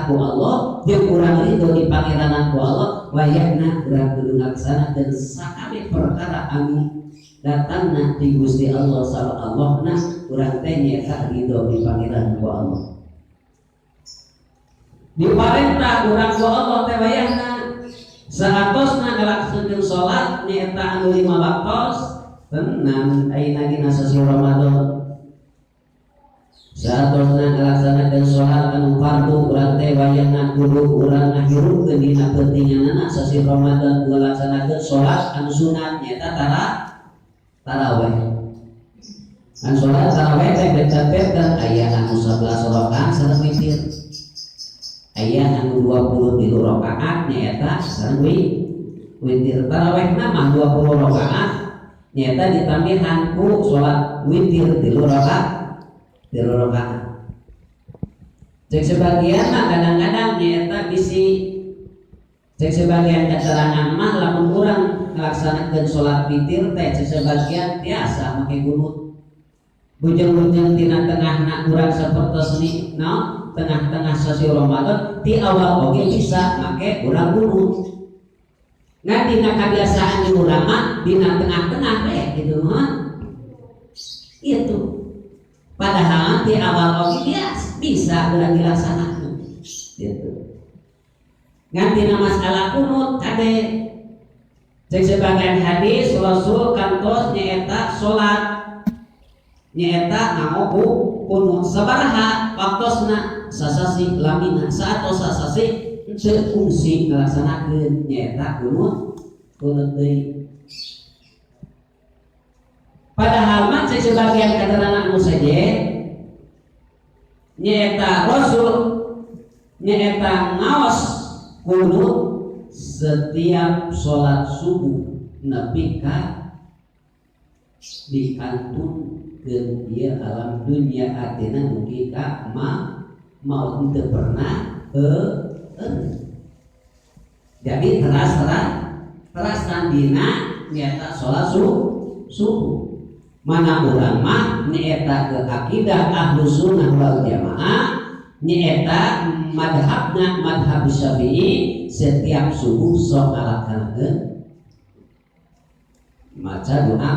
ku Allah jeung urang ridho di pangeranan ku Allah wayahna urang kudu nglaksanakeun sakabeh perkara anu datangna di Gusti Allah sallallahu urang teh nyaeta ridho di pangeranan ku Allah. Diparentah urang ku Allah teh wayahna saatosna ngalaksanakeun salat nyaeta anu 5 waktos tenang ayeuna dina sasi Ramadan. Saatosna ngalaksanakeun salat anu fardu urang teh wayahna kudu urang ngahirupkeun dina pentinganna sasi Ramadan ngalaksanakeun salat anu sunat nyaeta tarawih. An salat tarawih teh dicatetkeun aya anu 11 rakaat sareng witir. Aya anu 23 rakaat nyaeta sareng witir. Tarawihna mah 20 rakaat nyaeta ditambihan ku salat witir 3 rakaat. Cek sebagian mah kadang-kadang nyaeta bisi cek sebagian keterangan mah lamun urang ngalaksanakeun salat witir teh cek sebagian tiasa make gunut bujeng-bujeng tina tengahna urang sapertos ni tengah-tengah sasi Ramadan ti awal oge bisa make urang gunut ngan dina kabiasaan di urang mah dina tengah-tengah teh gitu mah itu. Padahal di awal oke dia bisa urang dilaksanakeun gitu. Nganti masalah kunut kade cek sebagian hadis Rasul kantos nyaeta salat nyaeta ngaoku kunut sabaraha waktosna sasasi lamina saatos sasasi fungsi ngalaksanakeun nyaeta kunut deui. Padahal mah cek sebagian keterangan anu saja nyaeta Rasul nyaeta ngaos kunut setiap sholat subuh nepi ka dikantunkeun ieu alam dunia artina mugi ka mau teu pernah jadi terasan dina nyaeta sholat subuh. Mana urang mah nyaeta ke akidah Ahlus Sunnah wal Jamaah nyaeta madhabna madhab Syafi'i setiap subuh sok ngalaksanakeun maca doa